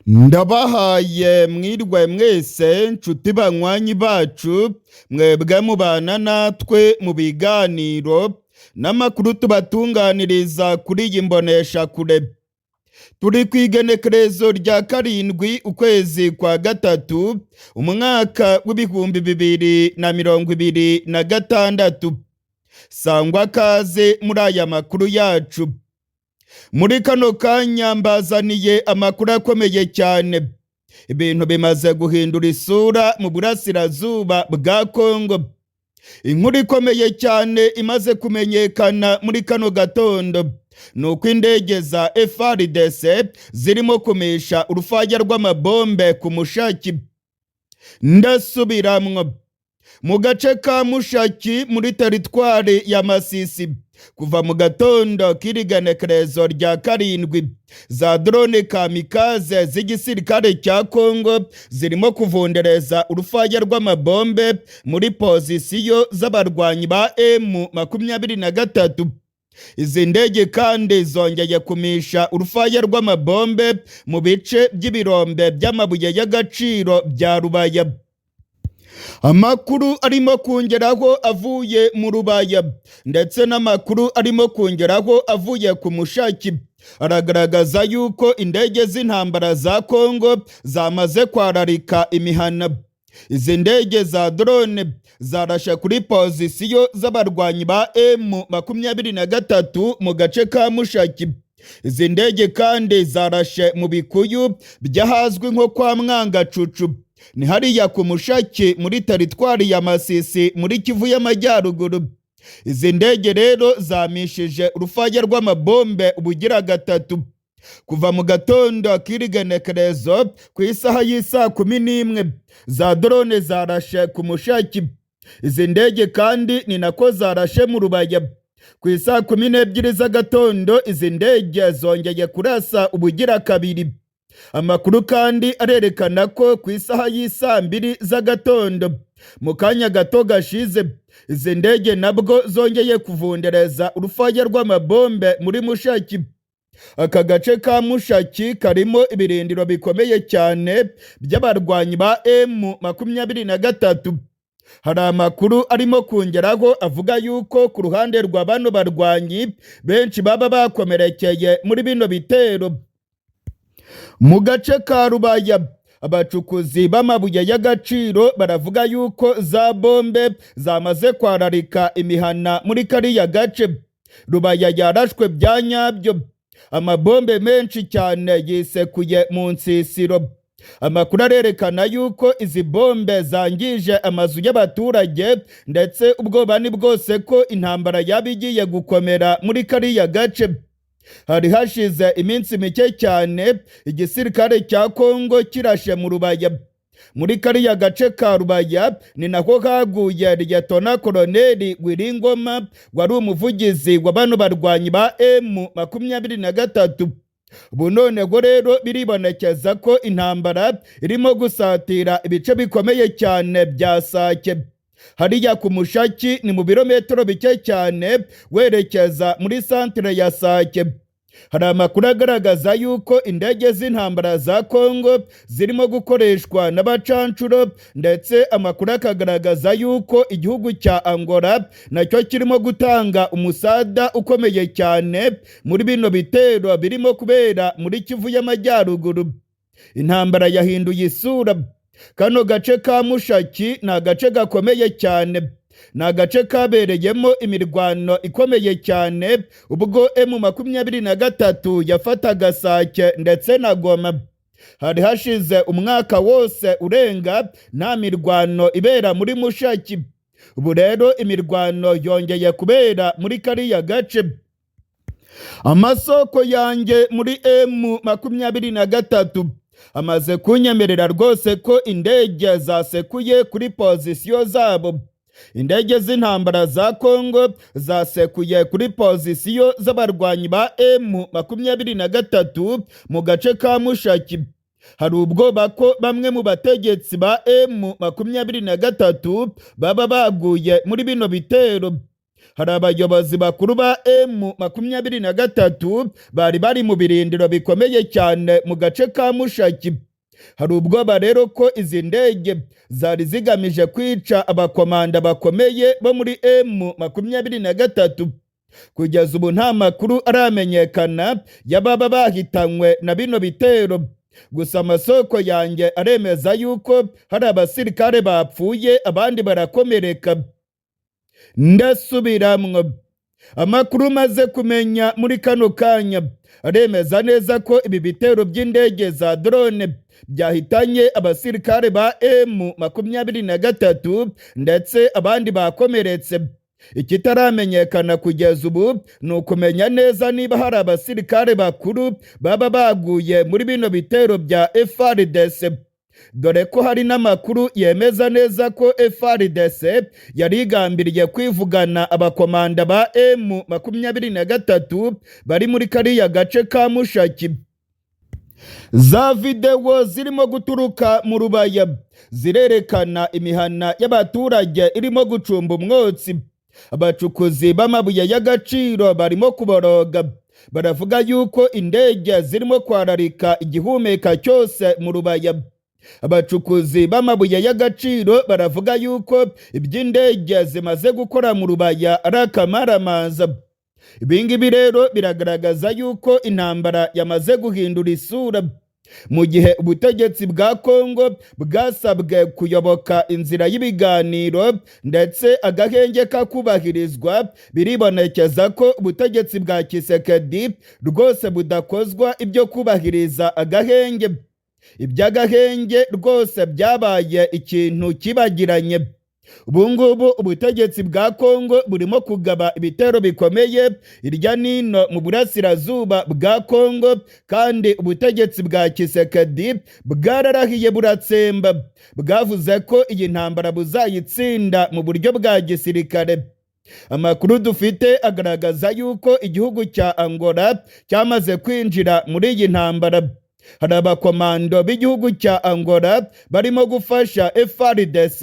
Ndabahaye mwirwe mwese nshuti banywanyi bacu mwebwe mubana natwe mu biganiro n'amakuru tubatunganiriza kuri iyi mbonesha kure. Turi kw'igenekerezo rya 7 ukwezi kwa gatatu umwaka w'ibihumbi 2026. Sangwa kaze muri aya makuru yacu. Muri kano kanya mbazaniye amakuru akomeye cyane. Ibintu bimaze guhindura isura mu burasirazuba bwa Kongo. Inkuru ikomeye cyane imaze kumenyekana muri kano gatondo nuko indege za FARDC zirimo kumisha urufaya rw'amabombe ku Mushaki. Ndasubiramwo mu gace ka Mushaki muri teritwari ya Masisi. Kuva mu gatondo k'igenekerezo rya 7 za drone kamikaze z'igisirikare cya Kongo zirimo kuvundereza urufaya rw'amabombe muri pozisiyo z'abarwanyi ba M23. Izi ndege kandi zongeye kumisha urufaya rw'amabombe mu bice by'ibirombe by'amabuye y'agaciro bya Rubaya. Amakuru arimo kongeraho avuye mu Rubaya ndetse n'amakuru arimo kongeraho avuye ku Mushaki aragaragaza yuko indege z'intambara za Kongo zamaze kwararika imihana. Izi ndege za drone zarashe kuri pozisiyo z'abarwanyi ba M23 mu gace ka Mushaki. Izi ndege kandi zarashe mu bikuyu byahazwi nko kwa Mwangacucu, ni hariya ku Mushaki muri teritwari ya Masisi muri Kivu y'Amajyaruguru. Izi ndege rero zamishije urufaya rw'amabombe ubugira gatatu. Kuva mu gatondo k'igenekerezo ku isaha y'isa 11 za drone zarashe ku Mushaki. Izi ndege kandi ni nako zarashe mu Rubaya. Ku isaha 12 z'agatondo izi ndege zongeye kurasa ubugira kabiri. Amakuru kandi arerekana ko ku isaha y'isa 2 z'agatondo mu kanya gato gashize izi ndege nabwo zongeye kuvundereza urufaya rw'amabombe muri Mushaki. Aka gace ka Mushaki karimo ibirindiro bikomeye cyane by'abarwanyi ba M23. Hari amakuru arimo kongeraho avuga yuko ku ruhande rwa bano barwanyi benshi baba bakomerekeye muri bino bitero. Mu gace ka Rubaya abacukuzi b'amabuye y'agaciro baravuga yuko za bombe zamaze kwararika imihana muri kariya gace. Rubaya yarashwe bya nyabyo, amabombe menshi cyane yisekuye mu nsisiro. Amakuru arerekana yuko izi bombe zangije amazu y'abaturage ndetse ubwoba ni bwose ko intambara yaba igiye gukomera muri kariya gace. Hari hashize iminsi mike cyane igisirikare cya Kongo kirashe mu Rubaya. Muri kariya gace ka Rubaya ni nako haguye Liyetona Koloneli Wiringoma wari umuvugizi wa bano barwanyi ba M23. Ubu noneho rero biribonekeza ko intambara irimo gusatira ibice bikomeye cyane bya Sake. Hariya ku Mushaki ni mu birometero bike cyane werekeza muri santere ya Sake. Hari amakuru agaragaza yuko indege z'intambara za Kongo zirimo gukoreshwa n'abacancuro ndetse amakuru akagaragaza yuko igihugu cya Angola nacyo kirimo gutanga umusada ukomeye cyane muri bino bitero birimo kubera muri Kivu y'Amajyaruguru. Intambara yahinduye isura. Kano gace ka Mushaki ni agace gakomeye cyane. Ni agace kabereyemo imirwano ikomeye cyane ubwo M23 yafataga Sake ndetse na Goma. Hari hashize umwaka wose urenga nta mirwano ibera muri Mushaki. Ubu rero imirwano yongeye kubera muri kariya gace. Amasoko yanjye muri M23 amaze kunyemerera rwose ko indege zasekuye kuri pozisiyo zabo. Indege z'intambara za Kongo zasekuye kuri pozisiyo z'abarwanyi ba M23 mu gace ka Mushaki. Hari ubwoba ko bamwe mu bategetsi ba M23 baba baguye muri bino bitero. hari abayobozi bakuru ba M23 bari bari mu birindiro bikomeye cyane mu gace ka Mushaki. Hari ubwoba rero ko izi ndege zari zigamije kwica abakomanda bakomeye bo muri M23. Kugeza ubu nta makuru aramenyekana y'ababa bahitanywe na bino bitero, gusa amasoko yanjye aremeza yuko hari abasirikare bapfuye abandi barakomereka. Ndasubiramwo, amakuru maze kumenya muri kano kanya aremeza neza ko ibi bitero by'indege za drone byahitanye abasirikare ba M23 ndetse abandi bakomeretse. Ikitaramenyekana kugeza ubu ni ukumenya neza niba hari abasirikare bakuru baba baguye muri bino bitero bya FARDC, dore ko hari n'amakuru yemeza neza ko FARDC yari igambiriye kwivugana abakomanda ba M23 bari muri kariya gace ka Mushaki. Za video zirimo guturuka mu Rubaya zirerekana imihana y'abaturage irimo gucumba umwotsi. Abacukuzi b'amabuye y'agaciro barimo kuboroga. Baravuga yuko indege zirimo kwararika igihumeka cyose mu Rubaya. Abacukuzi b'amabuye y'agaciro baravuga yuko iby'indege zimaze gukora mu Rubaya ari akamaramaza. Ibingibi rero biragaragaza yuko intambara yamaze guhindura isura. Mu gihe ubutegetsi bwa Kongo bwasabwe kuyoboka inzira y'ibiganiro ndetse agahenge kakubahirizwa, biribonekeza ko ubutegetsi bwa Tshisekedi rwose budakozwa ibyo kubahiriza agahenge. Iby'agahenge rwose byabaye ikintu kibagiranye. Ubungubu ubutegetsi bwa Kongo burimo kugaba ibitero bikomeye irya nino mu burasirazuba bwa Kongo, kandi ubutegetsi bwa Tshisekedi bwararahiye buratsemba. Bwavuze ko iyi ntambara buzayitsinda mu buryo bwa gisirikare. Amakuru dufite agaragaza yuko igihugu cya Angola cyamaze kwinjira muri iyi ntambara. Hari abakomando b'igihugu cya Angola barimo gufasha FARDC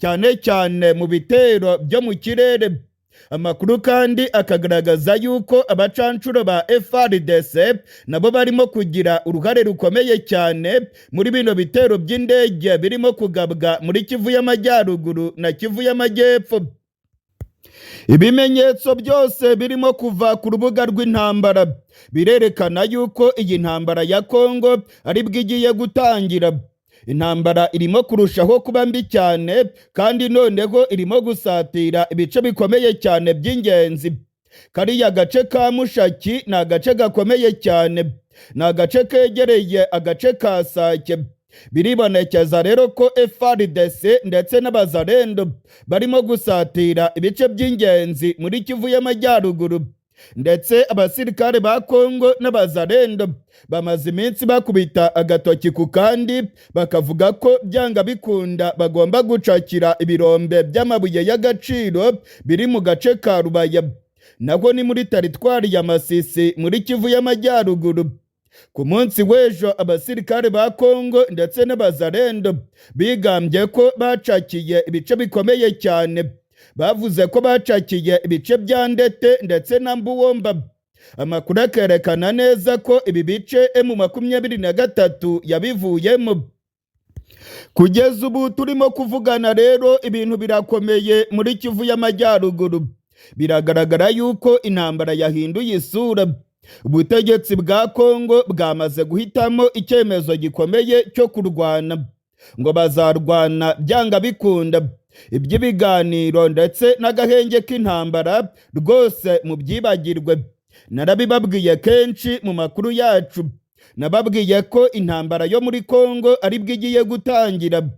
cyane cyane mu bitero byo mu kirere. Amakuru kandi akagaragaza yuko abacancuro ba FARDC nabo barimo kugira uruhare rukomeye cyane muri bino bitero by'indege birimo kugabwa muri Kivu y'Amajyaruguru na Kivu y'Amajyepfo. Ibimenyetso byose birimo kuva ku rubuga rw'intambara birerekana yuko iyi ntambara ya Kongo ari bwo igiye gutangira. Intambara irimo kurushaho kuba mbi cyane, kandi noneho irimo gusatira ibice bikomeye cyane by'ingenzi. Kariya gace ka Mushaki ni agace gakomeye cyane, ni agace kegereye agace ka Sake. Biribonekeza rero ko FARDC ndetse n'abazarendo barimo gusatira ibice by'ingenzi muri Kivu y'Amajyaruguru, ndetse abasirikare ba Kongo n'abazarendo bamaze iminsi bakubita agatoki ku kandi bakavuga ko byanga bikunda bagomba gucakira ibirombe by'amabuye y'agaciro biri mu gace ka Rubaya, naho ni muri teritwari ya Masisi muri Kivu y'Amajyaruguru. Ku munsi w'ejo abasirikare ba Kongo ndetse n'abazarendo bigambye ko bacakiye ibice bikomeye cyane. Bavuze ko bacakiye ibice bya Ndete ndetse na Mbuwomba. Amakuru akerekana neza ko ibi bice M23 yabivuyemo. Kugeza ubu turimo kuvugana rero ibintu birakomeye muri Kivu y'Amajyaruguru. Biragaragara yuko intambara yahinduye isura. Ubutegetsi bwa Kongo bwamaze guhitamo icyemezo gikomeye cyo kurwana. Ngo bazarwana byanga bikunda. Iby'ibiganiro ndetse n'agahenge k'intambara rwose mu byibagirwe. Narabibabwiye kenshi mu makuru yacu. Nababwiye ko intambara yo muri Kongo ari bwo igiye gutangira.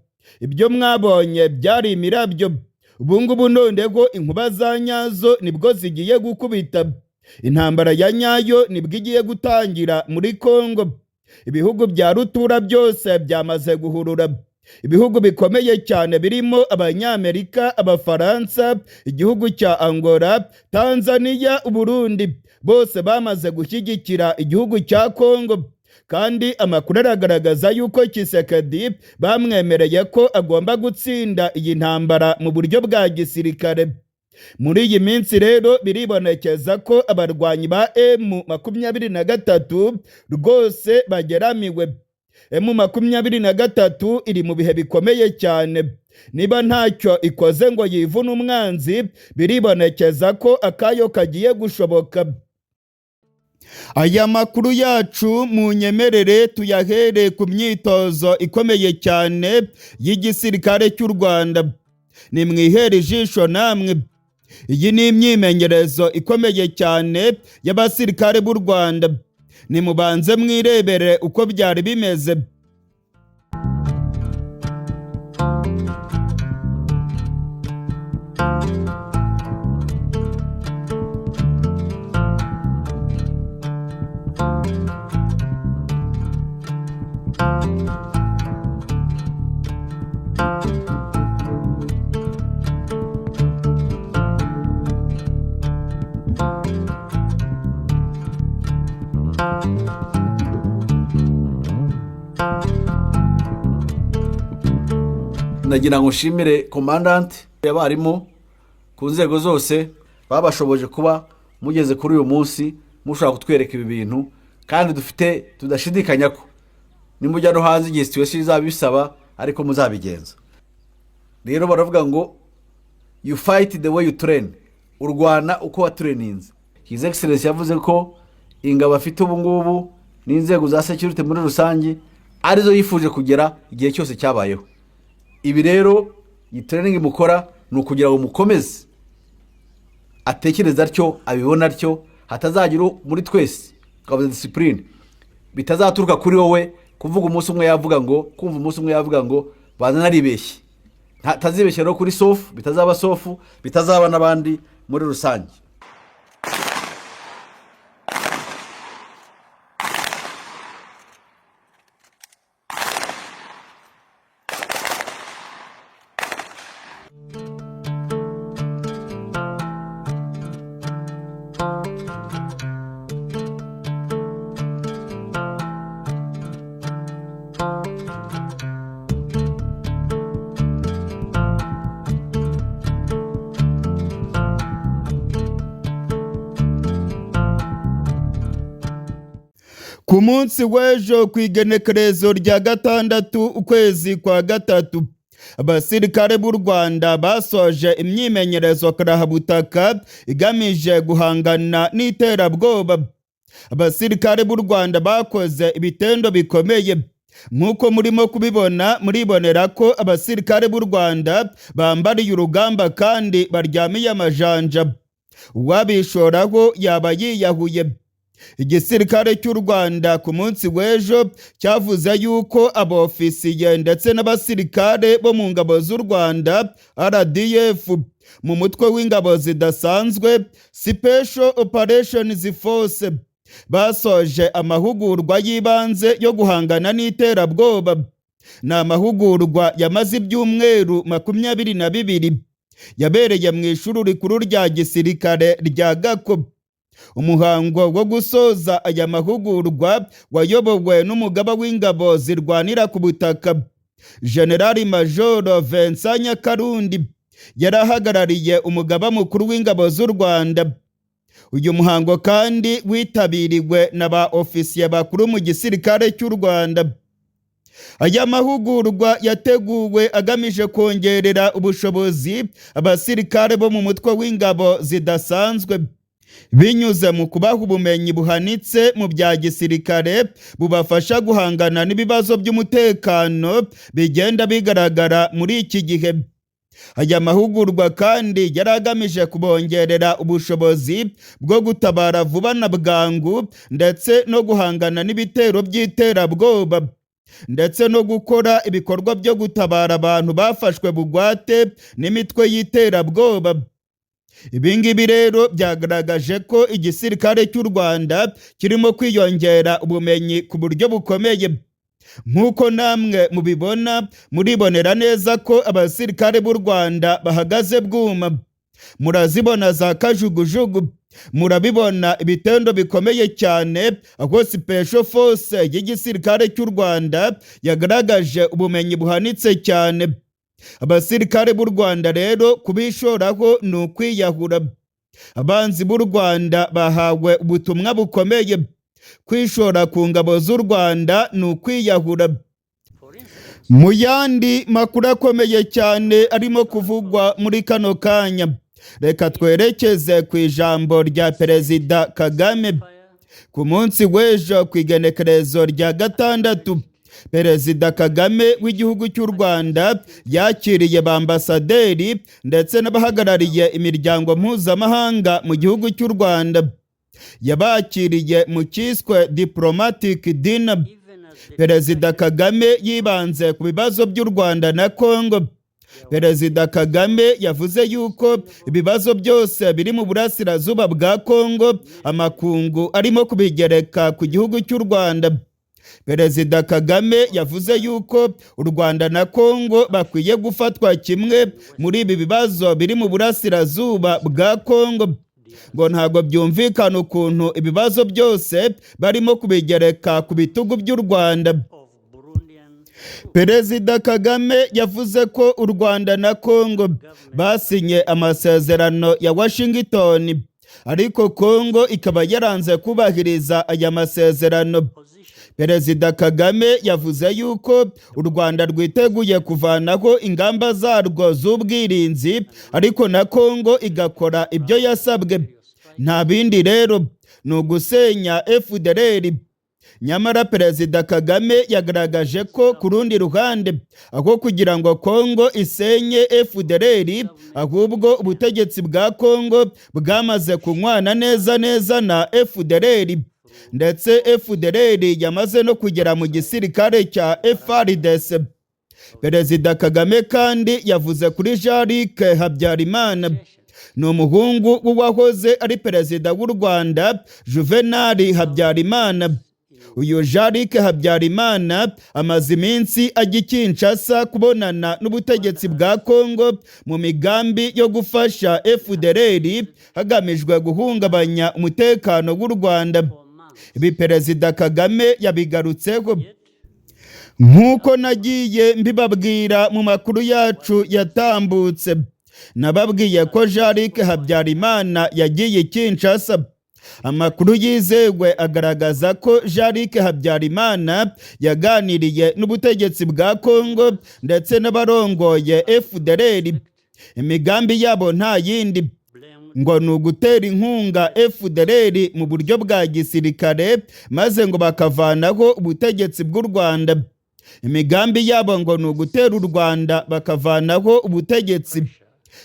Ibyo mwabonye byari imirabyo. Ubungubu noneho inkuba za nyazo nibwo zigiye gukubita. Intambara ya nyayo nibwo igiye gutangira muri Kongo. Ibihugu bya rutura byose byamaze guhurura. Ibihugu bikomeye cyane birimo Abanyamerika, Abafaransa, igihugu cya Angola, Tanzania, Uburundi, bose bamaze gushyigikira igihugu cya Kongo. Kandi amakuru aragaragaza yuko Tshisekedi bamwemereye ko agomba gutsinda iyi ntambara mu buryo bwa gisirikare. Muri iyi minsi rero biribonekeza ko abarwanyi ba M23 rwose bageramiwe. M23 iri mu bihe bikomeye cyane. Niba ntacyo ikoze ngo yivune umwanzi, biribonekeza ko akayo kagiye gushoboka. Aya makuru yacu munyemerere tuyahere ku myitozo ikomeye cyane y'igisirikare cy'u Rwanda. Ni mwihere ijisho namwe. Iyi ni imyimenyerezo ikomeye cyane y'abasirikare b'u Rwanda. Nimubanze mwirebere uko byari bimeze. Ndagira ngo nshimire komandante y'abarimu ku nzego zose babashoboje kuba mugeze kuri uyu munsi mushaka kutwereka ibi bintu, kandi tudashidikanya ko nimujya no hanze igihe situation izabisaba ariko muzabigenza. Rero baravuga ngo you fight the way you train, urwana uko watrainings. His Excellency yavuze ko ingabo afite ubu ngubu n'inzego za security muri rusange arizo yifuje kugera igihe cyose cyabayeho. Ibi rero iyi training mukora ni ukugira ngo mukomeze atekereza atyo, abibona atyo, hatazagira muri twese kabuze discipline bitazaturuka kuri wowe kuvuga umunsi umwe yavuga ngo kumva umunsi umwe yavuga ngo bazana ribeshye, tazibeshye no kuri sofu, bitazaba sofu, bitazaba n'abandi muri rusange. Ku munsi w'ejo ku igenekerezo rya 6 ukwezi kwa 3, abasirikare b'u Rwanda basoje imyimenyerezo karahabutaka igamije guhangana n'iterabwoba. Abasirikare b'u Rwanda bakoze ibitendo bikomeye. Nk'uko murimo kubibona, muribonera ko abasirikare b'u Rwanda bambariye urugamba kandi baryamiye amajanja. Uwabishoraho yaba yiyahuye. Igisirikare cy'u Rwanda ku munsi w'ejo cyavuze yuko abofisiye ndetse n'abasirikare bo mu ngabo z'u Rwanda RDF mu mutwe w'ingabo zidasanzwe Special Operations Force basoje amahugurwa y'ibanze yo guhangana n'iterabwoba. Ni amahugurwa yamaze ibyumweru 22 yabereye mu ishuri rikuru rya gisirikare rya Gako. Umuhango wo gusoza aya mahugurwa wayobowe n'umugaba w'ingabo zirwanira ku butaka General Major Vincent Nyakarundi, yarahagarariye umugaba mukuru w'ingabo z'u Rwanda. Uyu muhango kandi witabiriwe n'aba ofisiye bakuru mu gisirikare cy'u Rwanda. Aya mahugurwa yateguwe agamije kongerera ubushobozi abasirikare bo mu mutwe w'ingabo zidasanzwe binyuze mu kubaha ubumenyi buhanitse mu bya gisirikare bubafasha guhangana n'ibibazo by'umutekano bigenda bigaragara muri iki gihe. Aya mahugurwa kandi yari agamije kubongerera ubushobozi bwo gutabara vuba na bwangu ndetse no guhangana n'ibitero by'iterabwoba ndetse no gukora ibikorwa byo gutabara abantu bafashwe bugwate n'imitwe y'iterabwoba. Ibingibi rero byagaragaje ko igisirikare cy'u Rwanda kirimo kwiyongera ubumenyi ku buryo bukomeye. Nk'uko namwe mubibona, muribonera neza ko abasirikare b'u Rwanda bahagaze bwuma. Murazibona za kajugujugu, murabibona ibitendo bikomeye cyane aho Special Force y'igisirikare cy'u Rwanda yagaragaje ubumenyi buhanitse cyane. abasirikare b'u Rwanda rero kubishoraho ni ukwiyahura. Abanzi b'u Rwanda bahawe ubutumwa bukomeye. Kwishora ku ngabo z'u Rwanda ni ukwiyahura. Mu yandi makuru akomeye cyane arimo kuvugwa muri kano kanya, reka twerekeze ku ijambo rya Perezida Kagame. Ku munsi w'ejo ku igenekerezo rya 6, Perezida Kagame w'igihugu cy'u Rwanda yakiriye ba ambasaderi ndetse n'abahagarariye imiryango mpuzamahanga mu gihugu cy'u Rwanda. Yabakiriye mu cyiswe diplomatic dinner. Perezida Kagame yibanze ku bibazo by'u Rwanda na Kongo. Perezida Kagame yavuze yuko ibibazo byose biri mu burasirazuba bwa Kongo amakungu arimo kubigereka ku gihugu cy'u Rwanda. Perezida Kagame yavuze yuko u Rwanda na Kongo bakwiye gufatwa kimwe muri ibi bibazo biri mu burasirazuba bwa Kongo. Ngo ntago byumvikana ukuntu ibibazo byose barimo kubigereka ku bitugu by'u Rwanda. Perezida Kagame yavuze ko u Rwanda na Kongo basinye amasezerano ya Washington, ariko Kongo ikaba yaranze kubahiriza aya masezerano. Perezida Kagame yavuze yuko u Rwanda rwiteguye kuvanaho ingamba zarwo z'ubwirinzi, ariko na Kongo igakora ibyo yasabwe. Nta bindi rero, ni ugusenya FDLR. Nyamara Perezida Kagame yagaragaje ko ku rundi ruhande, aho kugira ngo Kongo isenye FDLR, ahubwo ubutegetsi bwa Kongo bwamaze kunywana neza na FDLR. Ndetse FDLR yamaze no kugera mu gisirikare cya FARDC. Perezida Kagame kandi yavuze kuri Jean-Luc Habyarimana. Ni umuhungu w'uwahoze ari perezida w'u Rwanda Juvenal Habyarimana. Uyu Jean-Luc Habyarimana amaze iminsi ajya i Kinshasa kubonana n'ubutegetsi bwa Kongo mu migambi yo gufasha FDLR hagamijwe guhungabanya umutekano w'u Rwanda. Ibi Perezida Kagame yabigarutseho. Nk'uko nagiye mbibabwira mu makuru yacu yatambutse, nababwiye ko Jean-Luc Habyarimana yagiye i Kinshasa. Amakuru yizewe agaragaza ko Jean-Luc Habyarimana yaganiriye n'ubutegetsi bwa Kongo ndetse n'abarongoye FDLR. Imigambi yabo nta yindi, ngo ni ugutera inkunga FDLR mu buryo bwa gisirikare, maze ngo bakavanaho ubutegetsi bw'u Rwanda. Imigambi yabo ngo ni ugutera u Rwanda bakavanaho ubutegetsi.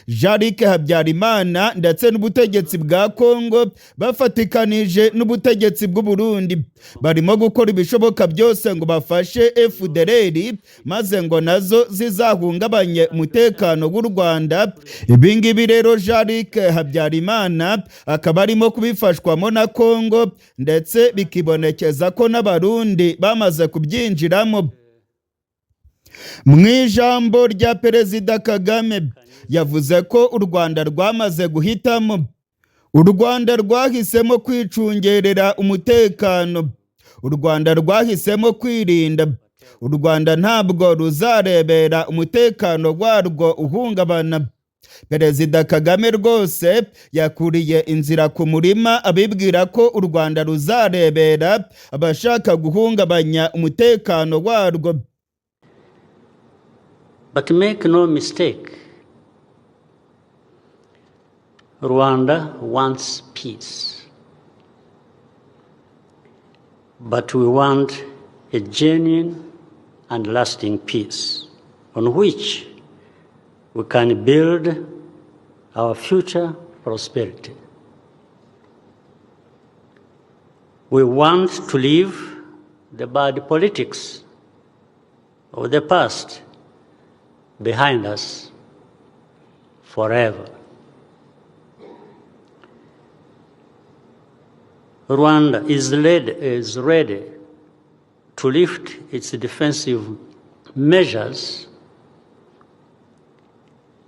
Jean-Luc Habyarimana ndetse n'ubutegetsi bwa Kongo bafatikanije n'ubutegetsi bw'u Burundi barimo gukora ibishoboka byose ngo bafashe FDLR, maze ngo nazo zizahungabanye umutekano w'u Rwanda. Ibi ngibi rero Jean-Luc Habyarimana akaba arimo kubifashwamo na Kongo, ndetse bikibonekeza ko n'Abarundi bamaze kubyinjiramo. Mu ijambo rya Perezida Kagame yavuze ko u Rwanda rwamaze guhitamo. U Rwanda rwahisemo kwicungerera umutekano. U Rwanda rwahisemo kwirinda. U Rwanda ntabwo ruzarebera umutekano warwo uhungabana. Perezida Kagame rwose yakuriye inzira ku murima abibwira ko u Rwanda ruzarebera abashaka guhungabanya umutekano warwo. But make no mistake, Rwanda wants peace. But we want a genuine and lasting peace on which we can build our future prosperity. We want to leave the bad politics of the past behind us forever. Rwanda is ready to lift its defensive measures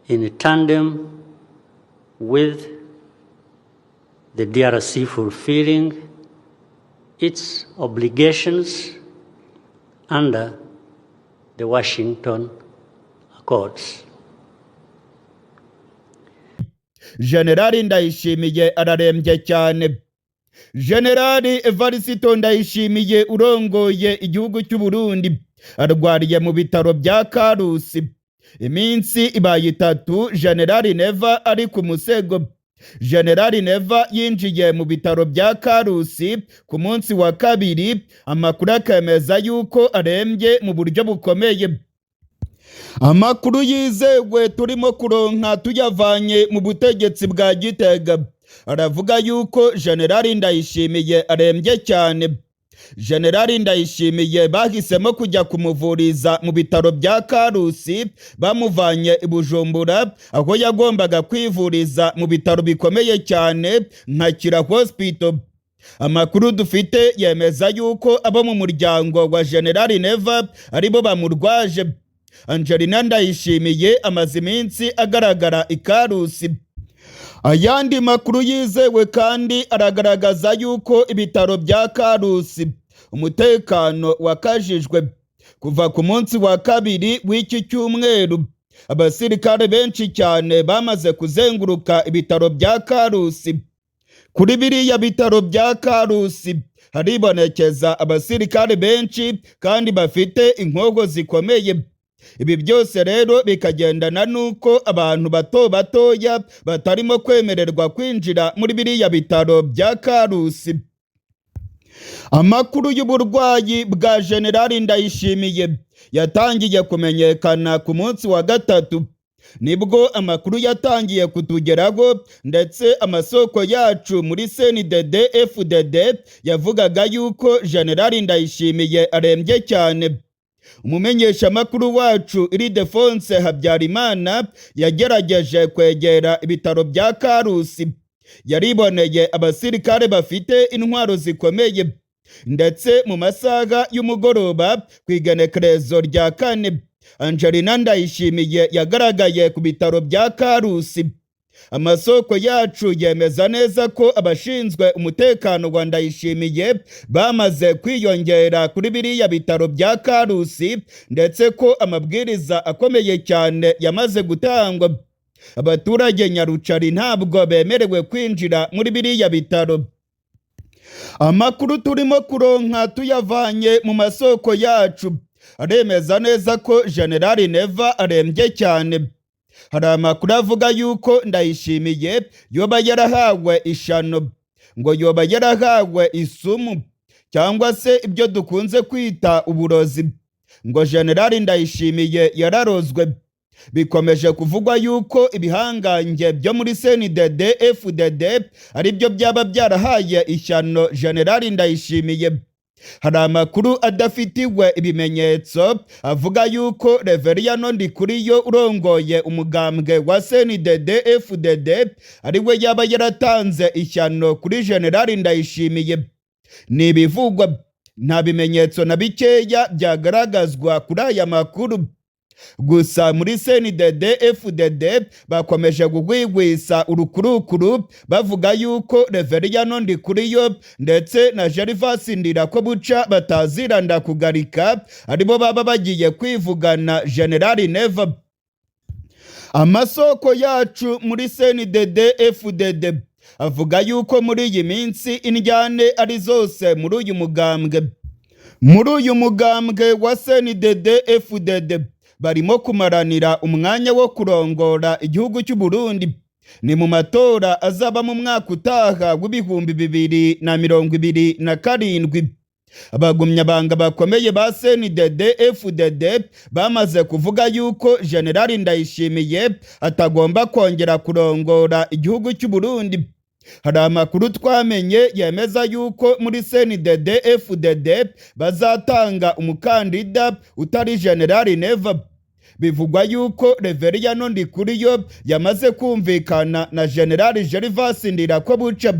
in tandem with the DRC fulfilling its obligations under the Washington accords. Generali Ndayishimiye ararembye cyane. Generali Evariste Ndayishimiye urongoye igihugu cy'u Burundi arwariye mu bitaro bya Karusi. Iminsi ibaye 3 Generali Neva ari ku musego. Generali Neva yinjiye mu bitaro bya Karusi ku munsi wa 2, amakuru akemeza yuko arembye mu buryo bukomeye. Amakuru yizewe turimo kuronka tuyavanye mu butegetsi bwa Gitega aravuga yuko Generali Ndayishimiye arembye cyane. Generali Ndayishimiye bahisemo kujya kumuvuriza mu bitaro bya Karusi, bamuvanye i Bujumbura aho yagombaga kwivuriza mu bitaro bikomeye cyane nka Kira Hospital. Amakuru dufite yemeza yuko abo mu muryango wa Generali Neva aribo bamurwaje. Angelina Ndayishimiye amaze iminsi agaragara i Karusi. Ayandi makuru yizewe kandi aragaragaza yuko ibitaro bya Karusi umutekano wakajijwe. Kuva ku munsi wa 2 w'iki cyumweru, abasirikare benshi cyane bamaze kuzenguruka ibitaro bya Karusi. Kuri biriya bitaro bya Karusi haribonekeza abasirikare benshi kandi bafite inkogo zikomeye. Ibi byose rero bikagendana nuko abantu batoya batarimo kwemererwa kwinjira muri biriya bitaro bya Karusi. Amakuru y'uburwayi bwa Generali Ndayishimiye yatangiye kumenyekana ku munsi wa 3, nibwo amakuru yatangiye kutugeraho, ndetse amasoko yacu muri CNDD FDD yavugaga yuko Generali Ndayishimiye arembye cyane. Umumenyesha makuru wacu Ildefonse Habyarimana yagerageje kwegera ibitaro bya Karusi. Yariboneye abasirikare bafite intwaro zikomeye, ndetse mu masaha y'umugoroba ku igenekerezo rya 4 Angelina Ndayishimiye yagaragaye ku bitaro bya Karusi. Amasoko yacu yemeza neza ko abashinzwe umutekano wa Ndayishimiye bamaze kwiyongera kuri biriya bitaro bya Karusi, ndetse ko amabwiriza akomeye cyane yamaze gutangwa. Abaturage Nyarucari ntabwo bemerewe kwinjira muri biriya bitaro. Amakuru turimo kuronka tuyavanye mu masoko yacu aremeza neza ko Generali Neva arembye cyane. Hari amakuru avuga yuko Ndayishimiye yoba yarahawe ishano, ngo yoba yarahawe isumu cyangwa se ibyo dukunze kwita uburozi, ngo Generali Ndayishimiye yararozwe. Bikomeje kuvugwa yuko ibihangange byo muri CNDD FDD ari byo byaba byarahaye ishyano Generali Ndayishimiye. Hari amakuru adafitiwe ibimenyetso avuga yuko Reveriyano Ndikuriyo urongoye umugambwe wa CNDD FDD ari we yaba yaratanze ishyano kuri Generali Ndayishimiye. Nibivugwa, nta bimenyetso na bikeya byagaragazwa kuri aya makuru. Gusa muri CNDD FDD bakomeje kugwigwisa urukurukuru bavuga yuko Reveriyano Ndikuriyo ndetse na Gervas Ndirakobuca bataziranda kugarika aribo baba bagiye kwivugana Generali Neva. Amasoko yacu muri CNDD FDD avuga yuko muri iyi minsi indyane ari zose muri uyu mugambwe. Muri uyu mugambwe wa CNDD FDD barimo kumaranira umwanya wo kurongora igihugu cy'u Burundi. Ni mu matora azaba mu mwaka utaha w'2027. Abagumyabanga bakomeye ba CNDD FDD bamaze kuvuga yuko Generali Ndayishimiye atagomba kongera kurongora igihugu cy'u Burundi. Hari amakuru twamenye yemeza yuko muri CNDD FDD bazatanga umukandida utari Generali Neva. Bivugwa yuko Reveriyano Ndikuriyo yamaze kumvikana na Generali Gervas Ndirakobuca.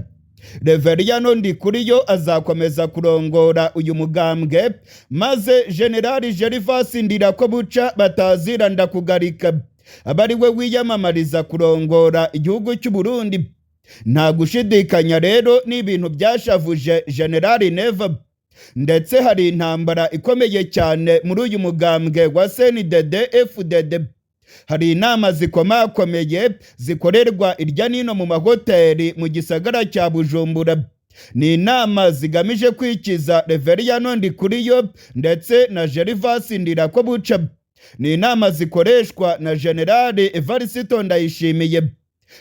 Reveriyano Ndikuriyo azakomeza kurongora uyu mugambwe, maze Generali Gervas Ndirakobuca bataziranda kugarika abari we wiyamamariza kurongora igihugu cy'u Burundi. Nta gushidikanya rero n'ibintu byashavuje Generali Neva, ndetse hari intambara ikomeye cyane muri uyu mugambwe wa CNDD FDD. hari inama zikomakomeye zikorerwa irya nino mu mahoteli mu gisagara cya Bujumbura. Ni inama zigamije kwikiza Reveriyano Ndikuriyo ndetse na Gervas Ndirakobuca. Ni inama zikoreshwa na Generali Evariste Ndayishimiye.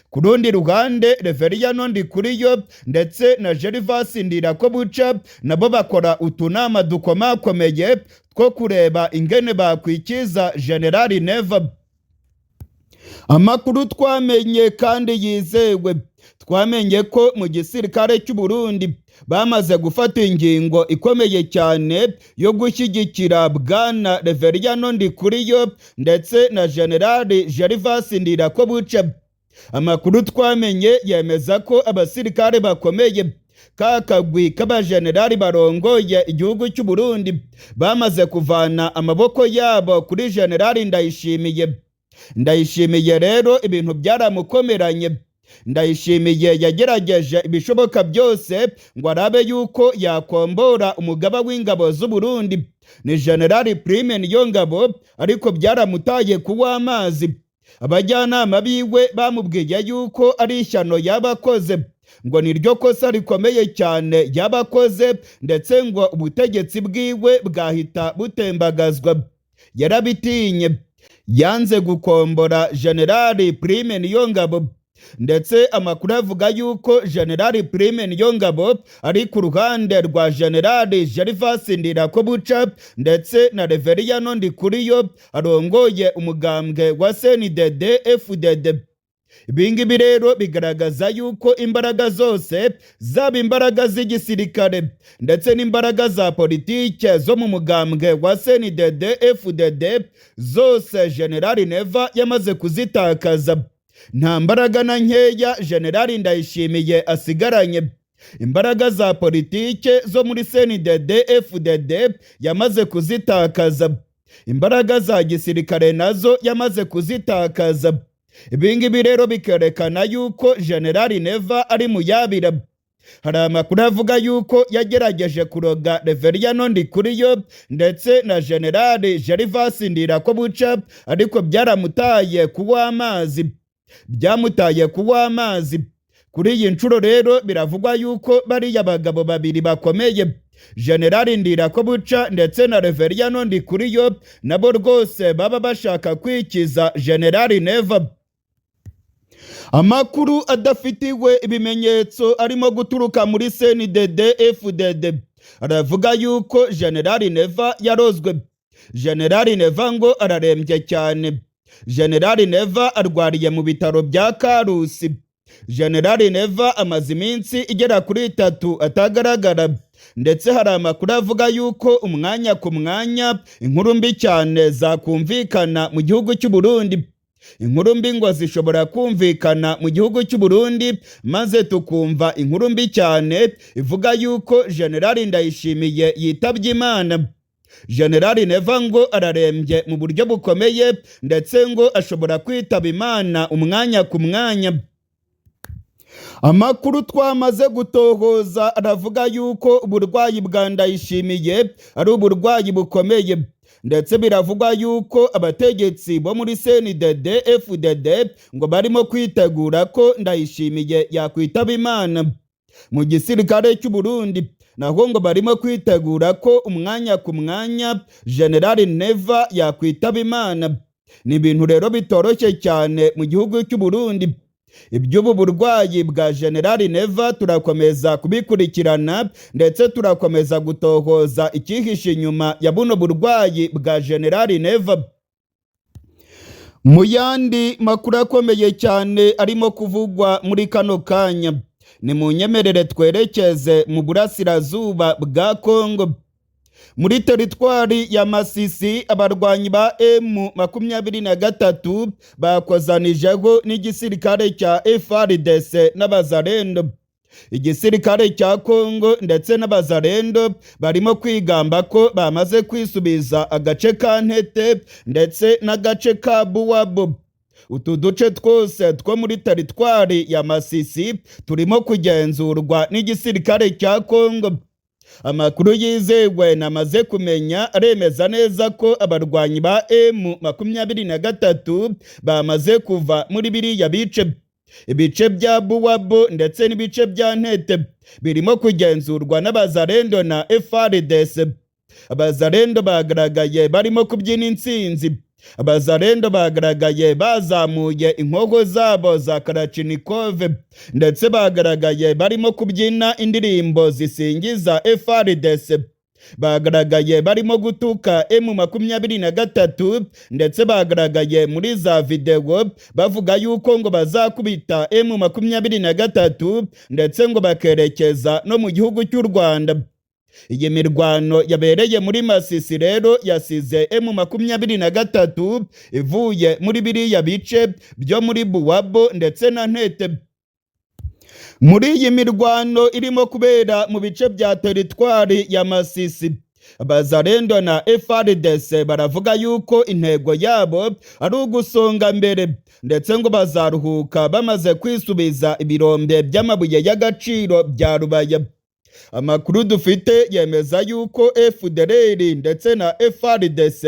Ku rundi ruhande Reveriyano Ndikuriyo ndetse na Gervas Ndirakobuca nabo bakora utunama dukomakomeye two kureba ingene bakwikiza Generali Neva. Amakuru twamenye kandi yizewe, twamenye ko mu gisirikare cy'u Burundi bamaze gufata ingingo ikomeye cyane yo gushyigikira bwana Reveriyano Ndikuriyo ndetse na Generali Gervas Ndirakobuca. Amakuru twamenye yemeza ko abasirikare bakomeye kakagwi k'abajenerali barongoye igihugu cy'u Burundi bamaze kuvana amaboko yabo kuri Generali Ndayishimiye. Ndayishimiye rero ibintu byaramukomeranye. Ndayishimiye yagerageje ibishoboka byose ngo arabe yuko yakombora umugaba w'ingabo z'u Burundi ni Generali Prime Niyongabo, ariko byaramutaye kuwa amazi. Abajyanama biwe bamubwiye yuko ari ishyano yabakoze, ngo niryo kosa rikomeye cyane yabakoze, ndetse ngo ubutegetsi bwiwe bwahita butembagazwa. Yarabitinye, yanze gukombora Generali Prime Niyongabo, ndetse amakuru avuga yuko Generali Prime Niyongabo ari ku ruhande rwa Generali Gervas Ndirakobuca ndetse na Reveriyano Ndikuriyo arongoye umugambwe wa CNDD FDD. Ibingibi rero bigaragaza yuko imbaraga zose, zaba imbaraga z'igisirikare ndetse n'imbaraga za politike zo mu mugambwe wa CNDD FDD, zose Generali Neva yamaze kuzitakaza. Nta mbaraga na nkeya Generali Ndayishimiye asigaranye. Imbaraga za politike zo muri CNDD FDD yamaze kuzitakaza. Imbaraga za gisirikare nazo yamaze kuzitakaza. Ibingibi rero bikerekana yuko Generali Neva ari mu yabira. Hari amakuru avuga yuko yagerageje kuroga Reveriyano Ndikuriyo ndetse na Generali Gervas Ndirakobuca, ariko byaramutaye kuwa amazi. Byamutaye kuwa amazi. Kuri iyi nshuro rero biravugwa yuko bariya bagabo babiri bakomeye, Generali Ndirakobuca ndetse na Reveriyano Ndikuriyo, nabo rwose baba bashaka kwikiza Generali Neva. Amakuru adafitiwe ibimenyetso arimo guturuka muri CNDD FDD aravuga yuko Generali Neva yarozwe. Generali Neva ngo ararembye cyane. Generali Neva arwariye mu bitaro bya Karusi. Generali Neva amaze iminsi igera kuri 3 atagaragara, ndetse hari amakuru avuga yuko umwanya ku mwanya inkuru mbi cyane zakumvikana mu gihugu cy'u Burundi. Inkuru mbi ngo zishobora kumvikana mu gihugu cy'u Burundi, maze tukumva inkuru mbi cyane ivuga yuko Generali Ndayishimiye yitabye Imana. Generali Neva ngo ararembye mu buryo bukomeye, ndetse ngo ashobora kwitaba Imana umwanya ku mwanya. Amakuru twamaze gutohoza aravuga yuko uburwayi bwa Ndayishimiye ari uburwayi bukomeye, ndetse biravugwa yuko abategetsi bo muri CNDD FDD ngo barimo kwitegura ko Ndayishimiye yakwitaba Imana. Mu gisirikare cy'u Burundi naho ngo barimo kwitegura ko umwanya ku mwanya Generali Neva yakwitaba Imana. Ni ibintu rero bitoroshye cyane mu gihugu cy'u Burundi. Iby'ubu burwayi bwa Generali Neva turakomeza kubikurikirana, ndetse turakomeza gutohoza ikihishe inyuma ya buno burwayi bwa Generali Neva. Mu yandi makuru akomeye cyane arimo kuvugwa muri kano kanya, ni mu nyemerere twerekeze mu burasirazuba bwa Kongo. Muri teritwari ya Masisi abarwanyi ba M23 bakozanijeho n'igisirikare cya FARDC n'abazarendo. Igisirikare cya Kongo ndetse n'abazarendo barimo kwigamba ko bamaze kwisubiza agace ka Ntete ndetse n'agace ka Buwabo. Utu duce twose two muri teritwari ya Masisi turimo kugenzurwa n'igisirikare cya Kongo. Amakuru yizewe namaze kumenya aremeza neza ko abarwanyi ba M23 bamaze kuva muri biriya ibice bya Buwabo ndetse n'ibice bya Ntete birimo kugenzurwa n'abazarendo na FARDC. Abazarendo bagaragaye barimo kubyina intsinzi. Abazarendo bagaragaye bazamuye inkogo zabo za Kalachnikov ndetse bagaragaye barimo kubyina indirimbo zisingiza FARDC. Bagaragaye barimo gutuka M23 ndetse bagaragaye muri za video bavuga yuko ngo bazakubita M23 ndetse ngo bakerekeza no mu gihugu cy'u Rwanda. Iyi mirwano yabereye muri Masisi rero yasize M23 ivuye muri biriya bice byo muri Buwabo ndetse na Ntete. Muri iyi mirwano irimo kubera mu bice bya teritwari ya Masisi, abazarendo na FARDC baravuga yuko intego yabo ari ugusonga mbere ndetse ngo bazaruhuka bamaze kwisubiza ibirombe by'amabuye y'agaciro bya Rubaya. Amakuru dufite yemeza yuko FDLR ndetse na FARDC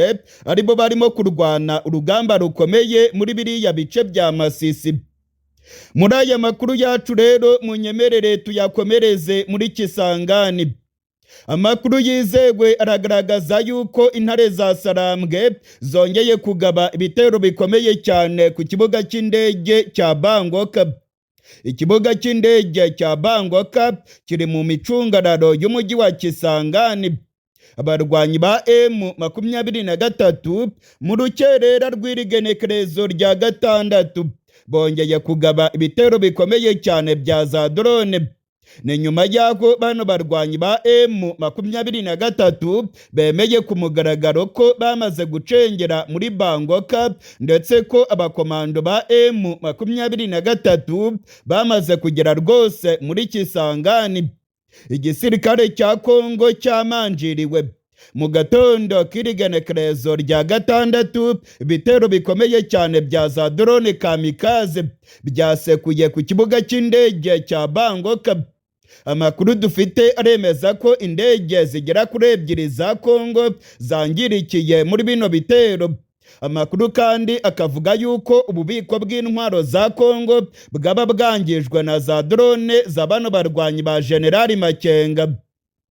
aribo barimo kurwana urugamba rukomeye muri biriya bice bya Masisi. Muri aya makuru yacu rero munyemerere tuyakomereze muri Kisangani. Amakuru yizewe aragaragaza yuko intare za Sarambwe zongeye kugaba ibitero bikomeye cyane ku kibuga cy'indege cya Bangoka. Ikibuga cy'indege cya Bangoka kiri mu micungararo y'umujyi wa Kisangani. Abarwanyi ba M23 mu rukerera rw'irigenekerezo rya 6 bongeye kugaba ibitero bikomeye cyane bya za drone. Ni nyuma y'aho bano barwanyi ba M23 bemeye ku mugaragaro ko bamaze gucengera muri Bangoka ndetse ko abakomando ba M23 bamaze kugera rwose muri Kisangani. Igisirikare cya Kongo cyamanjiriwe. Mu gatondo k'irigenekerezo rya 6 ibitero bikomeye cyane bya za drone kamikaze byasekuye ku kibuga cy'indege cya Bangoka. Amakuru dufite aremeza ko indege zigera kuri 2 za Kongo zangirikiye muri bino bitero. Amakuru kandi akavuga yuko ububiko bw'intwaro za Kongo bwaba bwangijwe na za drone za bano barwanyi ba General Makenga.